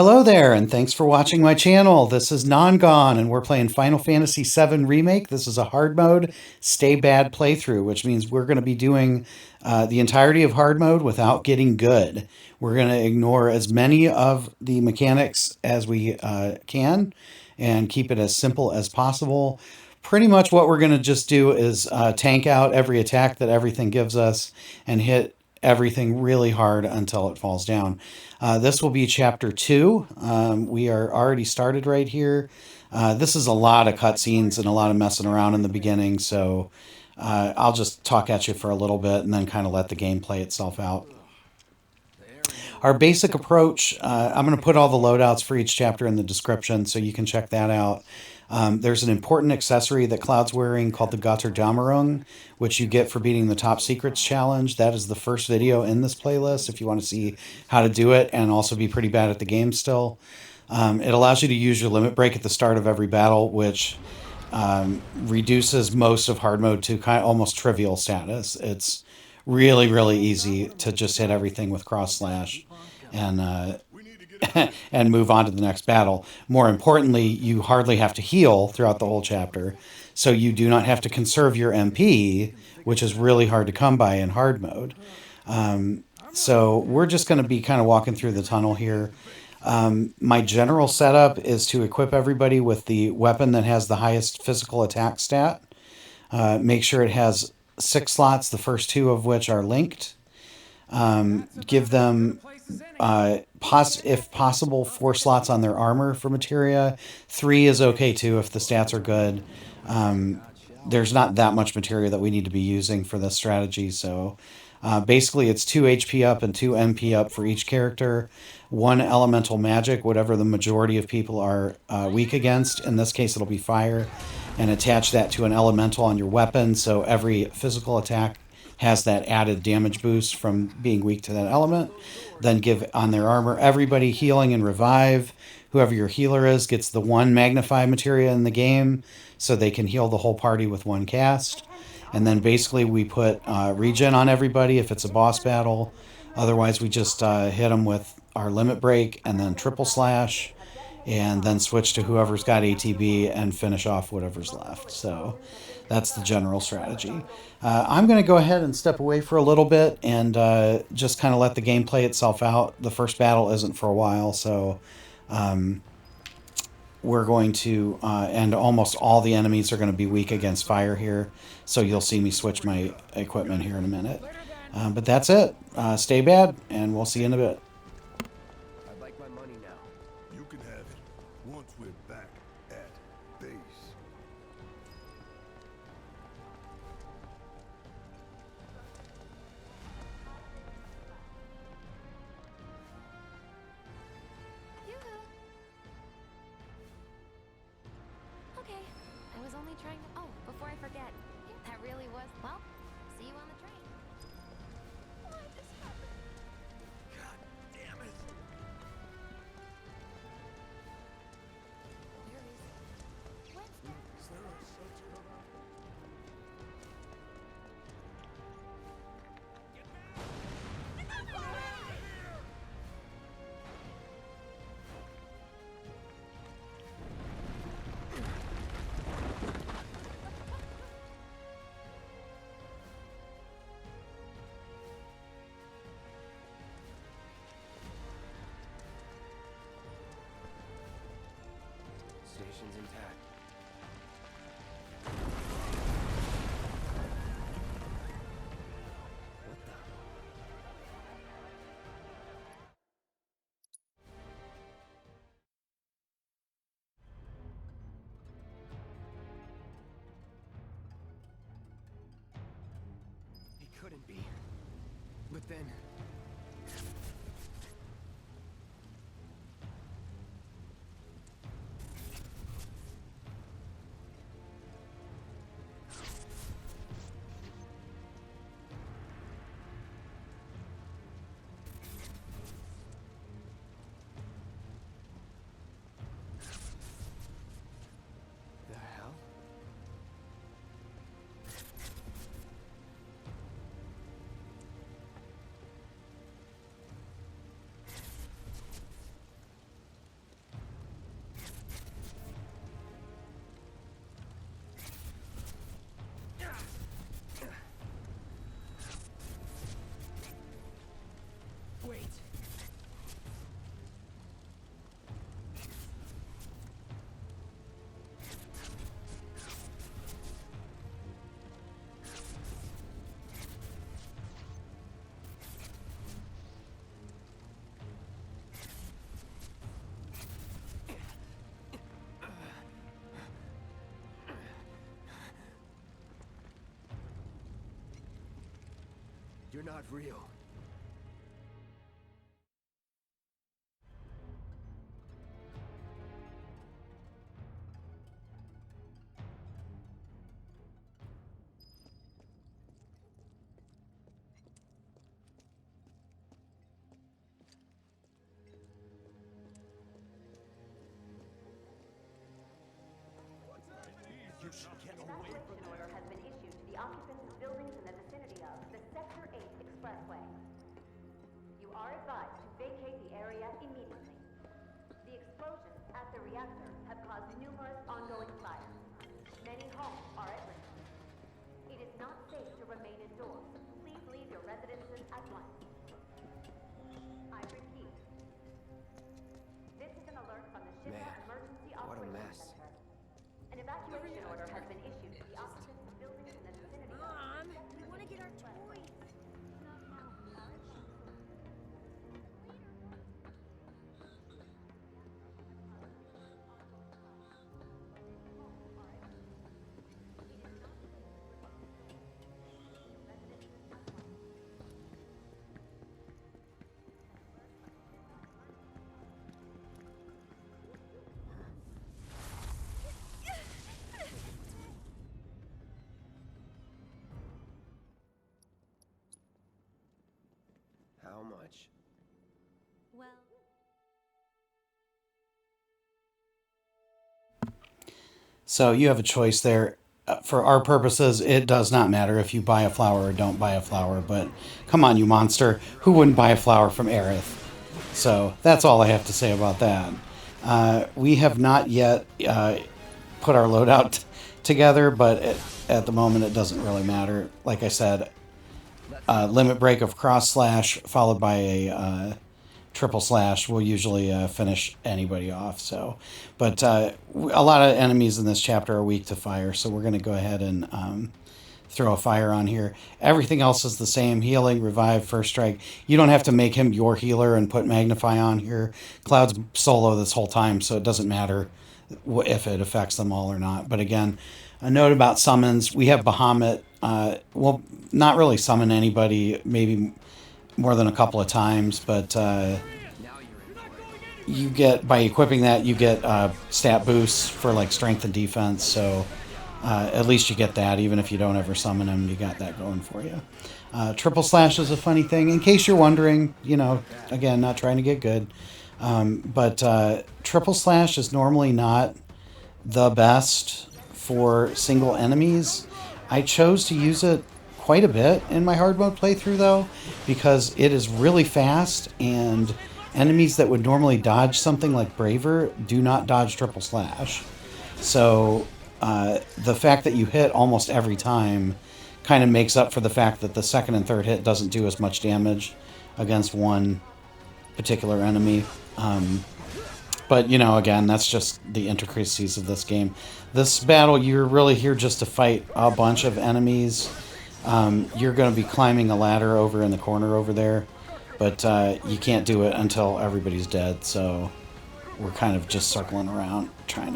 Hello there, and thanks for watching my channel. This is Non-Gone, and we're playing Final Fantasy VII Remake. This is a hard mode, stay bad playthrough, which means we're going to be doing the entirety of hard mode without getting good. We're going to ignore as many of the mechanics as we can and keep it as simple as possible. Pretty much what we're going to just do is tank out every attack that everything gives us and hit everything really hard until it falls down. This will be chapter 2. We are already started right here. This is a lot of cutscenes and a lot of messing around in the beginning, so I'll just talk at you for a little bit and then kind of let the game play itself out. Our basic approach, I'm going to put all the loadouts for each chapter in the description so you can check that out. There's an important accessory that Cloud's wearing called the Gotterdammerung, which you get for beating the Top Secrets challenge. That is the first video in this playlist if you want to see how to do it and also be pretty bad at the game still. It allows you to use your limit break at the start of every battle, which reduces most of hard mode to kind of almost trivial status. It's really, really easy to just hit everything with cross slash and and move on to the next battle. More importantly, you hardly have to heal throughout the whole chapter, so you do not have to conserve your MP, which is really hard to come by in hard mode. So we're just going to be kind of walking through the tunnel here. My general setup is to equip everybody with the weapon that has the highest physical attack stat. Make sure it has 6 slots, the first 2 of which are linked. Give them, if possible, 4 slots on their armor for materia. 3 is okay too if the stats are good. There's not that much materia that we need to be using for this strategy, so basically it's 2 HP up and 2 MP up for each character. 1 elemental magic, whatever the majority of people are weak against. In this case, it'll be fire. And attach that to an elemental on your weapon, so every physical attack has that added damage boost from being weak to that element. Then give on their armor. Everybody healing and revive. Whoever your healer is gets the 1 magnify materia in the game, so they can heal the whole party with 1 cast. And then basically we put regen on everybody if it's a boss battle. Otherwise we just hit them with our limit break and then triple slash, and then switch to whoever's got ATB and finish off whatever's left. So that's the general strategy. I'm going to go ahead and step away for a little bit and just kind of let the game play itself out. The first battle isn't for a while, so we're going to, and almost all the enemies are going to be weak against fire here, so you'll see me switch my equipment here in a minute. But that's it. Stay bad, and we'll see you in a bit. I'd like my money now. You can have it once we're back at base. Okay, I was only trying to... Oh, before I forget, that really was... Well, see you on the train. Why this happened? God damn it! Where is it? When's that? Sarah, shut your mouth. Station's intact. What the? It couldn't be. But then... the hell? You're not real. Evacuation order has been issued to the occupants of buildings in the vicinity of the Sector 8 Expressway. You are advised to vacate the area immediately. The explosions at the reactor have caused numerous ongoing fires. Many homes are at risk. It is not safe to remain indoors. Please leave your residences at once. I repeat. This is an alert from the Shipyard Man, Emergency what a Operations mess. Center. An evacuation order has been issued to the occupants of buildings in the vicinity of Mom, we want to get our toys. How much? Well, So you have a choice there. For our purposes, it does not matter if you buy a flower or don't buy a flower, but come on, you monster. Who wouldn't buy a flower from Aerith? So that's all I have to say about that. We have not yet put our loadout together, but at the moment it doesn't really matter. Like I said, limit break of cross slash followed by a triple slash will usually finish anybody off. So, but a lot of enemies in this chapter are weak to fire, so we're going to go ahead and throw a fire on here. Everything else is the same: healing, revive, first strike. You don't have to make him your healer and put magnify on here. Cloud's solo this whole time, so it doesn't matter if it affects them all or not. But again, a note about summons: we have Bahamut. Will not really summon anybody, maybe more than a couple of times, but you get, by equipping that, you get stat boosts for like strength and defense, so at least you get that. Even if you don't ever summon him, you got that going for you. Triple slash is a funny thing, in case you're wondering, you know, again, not trying to get good, but triple slash is normally not the best for single enemies. I chose to use it quite a bit in my hard mode playthrough, though, because it is really fast, and enemies that would normally dodge something like Braver do not dodge triple slash. So the fact that you hit almost every time kind of makes up for the fact that the second and third hit doesn't do as much damage against one particular enemy. But, you know, again, that's just the intricacies of this game. This battle, you're really here just to fight a bunch of enemies. You're going to be climbing a ladder over in the corner over there, but you can't do it until everybody's dead, so we're kind of just circling around trying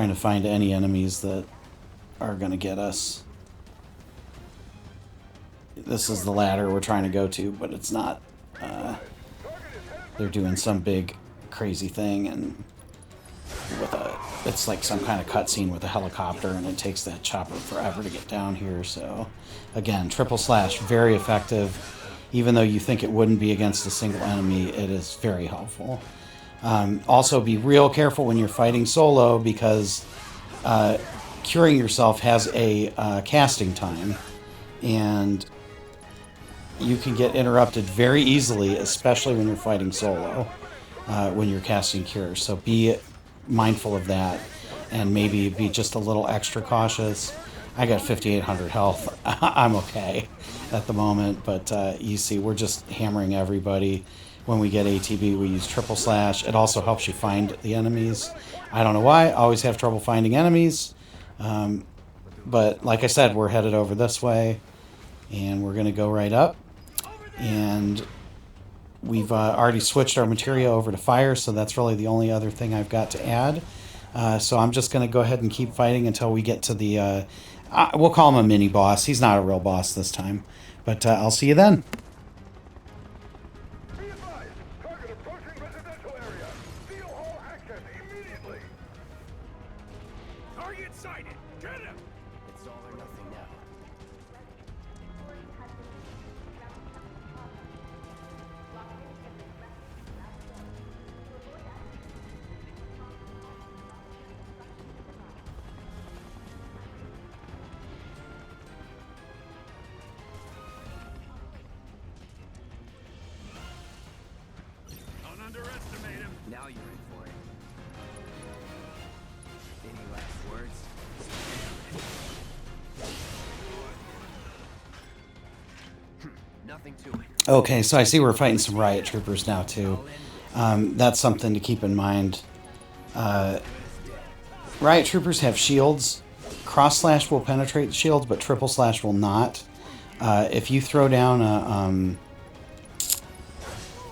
to find any enemies that are going to get us. This is the ladder we're trying to go to, but it's not. They're doing some big crazy thing, and it's like some kind of cutscene with a helicopter, and it takes that chopper forever to get down here. So again, triple slash, very effective. Even though you think it wouldn't be against a single enemy, it is very helpful. Also, be real careful when you're fighting solo, because curing yourself has a casting time, and you can get interrupted very easily, especially when you're fighting solo, when you're casting cures. So be mindful of that, and maybe be just a little extra cautious. I got 5,800 health. I'm okay at the moment, but you see, we're just hammering everybody. When we get ATB, we use triple slash. It also helps you find the enemies. I don't know why. I always have trouble finding enemies. But like I said, we're headed over this way, and we're going to go right up. And we've already switched our materia over to fire, so that's really the only other thing I've got to add. So I'm just going to go ahead and keep fighting until we get to the We'll call him a mini boss. He's not a real boss this time. But I'll see you then. Be advised, target approaching residential area. Seal all access immediately. Target sighted. Get him. It's all or nothing now. Don't underestimate him. Now you're in for it. Any last words? Nothing to it. Okay, so I see we're fighting some riot troopers now, too. That's something to keep in mind. Riot troopers have shields. Cross slash will penetrate the shields, but triple slash will not. If you throw down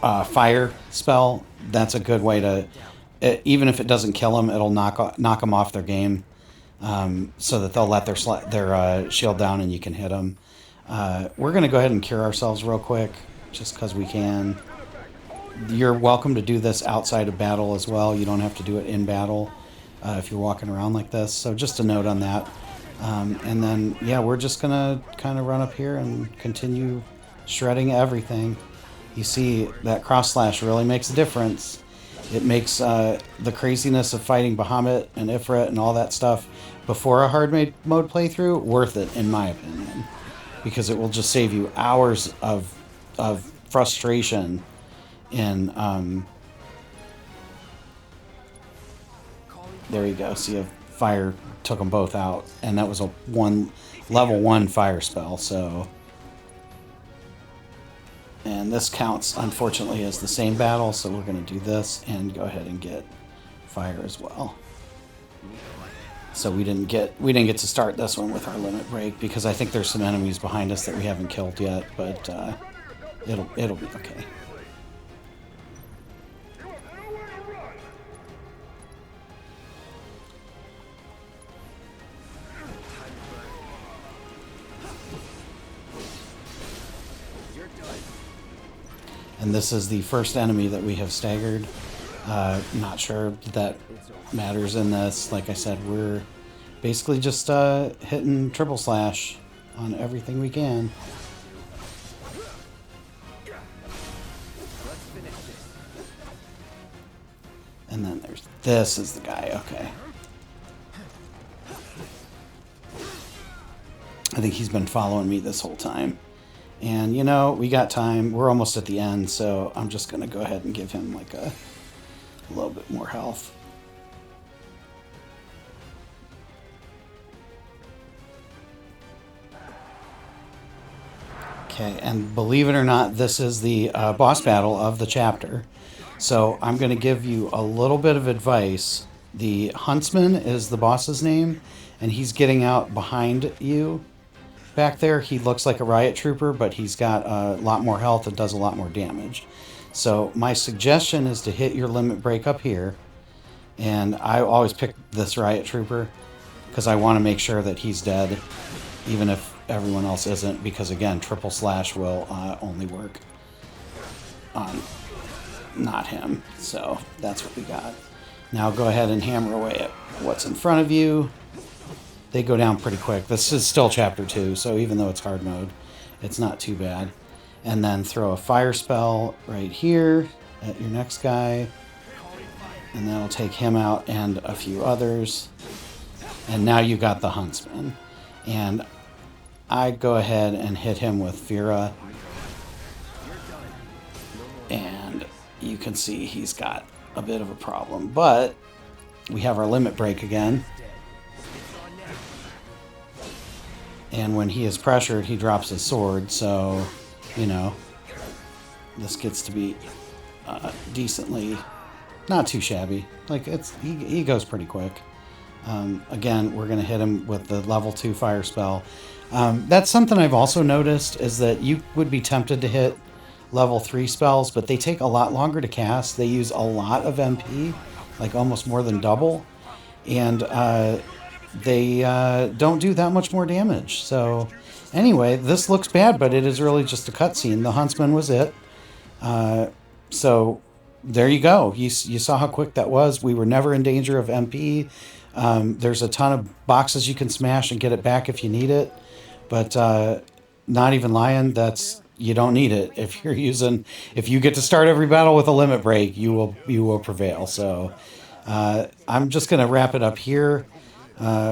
a fire spell, that's a good way to... even if it doesn't kill them, it'll knock them off their game, so that they'll let their shield down and you can hit them. We're going to go ahead and cure ourselves real quick, just because we can. You're welcome to do this outside of battle as well. You don't have to do it in battle if you're walking around like this. So just a note on that. And then, yeah, we're just going to kind of run up here and continue shredding everything. You see, that cross slash really makes a difference. It makes the craziness of fighting Bahamut and Ifrit and all that stuff before a hard mode playthrough worth it, in my opinion. Because it will just save you hours of frustration in... there you go. See, a fire took them both out. And that was a level 1 fire spell, so... And this counts, unfortunately, as the same battle, so we're going to do this and go ahead and get fire as well. So we didn't get to start this one with our limit break because I think there's some enemies behind us that we haven't killed yet, but it'll be okay. You have nowhere to run. You're done. And this is the first enemy that we have staggered. Not sure that matters in this. Like I said, we're basically just hitting triple slash on everything we can. Let's finish this. And then there's this is the guy. Okay. I think he's been following me this whole time. And, you know, we got time. We're almost at the end, so I'm just going to go ahead and give him, like, a little bit more health. Okay, and believe it or not, this is the boss battle of the chapter. So I'm going to give you a little bit of advice. The Huntsman is the boss's name, and he's getting out behind you. Back there, he looks like a riot trooper, but he's got a lot more health and does a lot more damage. So my suggestion is to hit your limit break up here. And I always pick this riot trooper because I want to make sure that he's dead, even if everyone else isn't, because again, triple slash will only work on not him. So that's what we got. Now go ahead and hammer away at what's in front of you. They go down pretty quick. This is still chapter 2, so even though it's hard mode, it's not too bad. And then throw a fire spell right here at your next guy. And that'll take him out and a few others. And now you got the Huntsman. And I go ahead and hit him with Fira. And you can see he's got a bit of a problem. But we have our limit break again. And when he is pressured, he drops his sword, so, you know, this gets to be decently, not too shabby. Like, he goes pretty quick. Again, we're going to hit him with the level 2 fire spell. That's something I've also noticed, is that you would be tempted to hit level 3 spells, but they take a lot longer to cast. They use a lot of MP, like almost more than double. And they don't do that much more damage. So anyway, this looks bad, but it is really just a cutscene. The Huntsman was it. So there you go. You saw how quick that was. We were never in danger of MP. There's a ton of boxes you can smash and get it back if you need it. But not even lying, you don't need it. If you get to start every battle with a limit break, you will prevail. So I'm just gonna wrap it up here.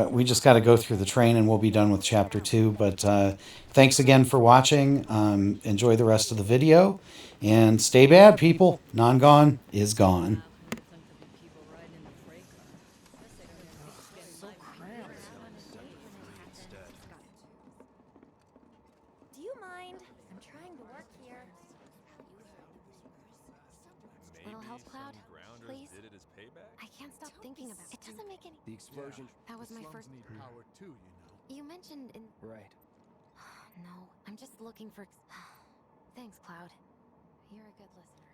We just got to go through the train and we'll be done with chapter 2. But thanks again for watching. Enjoy the rest of the video. And stay bad, people. Non-gone is gone. Do you mind? I'm trying to work here. Little help, Cloud? Please? I can't stop thinking about it. It doesn't make any... The explosion. That was my first... Need power too, you know. You mentioned in... Right. No, I'm just looking for... Thanks, Cloud. You're a good listener.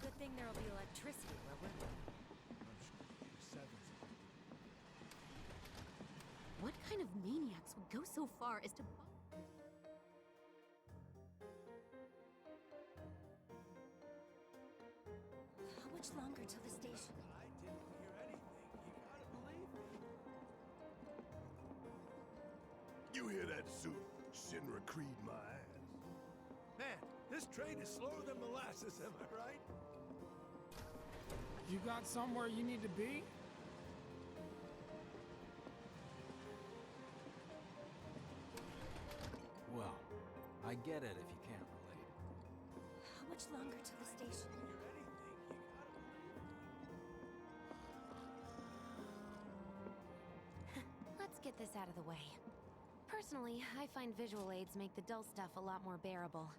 Good thing there'll be electricity where we're going. What kind of maniacs would go so far as to... How much longer till the station? I didn't hear anything. You gotta believe me. You hear that, Sue? Shinra creed my ass. Man, this train is slower than molasses, am I right? You got somewhere you need to be? Well, I get it if you can't relate. How much longer till the station? Let's get this out of the way. Personally, I find visual aids make the dull stuff a lot more bearable.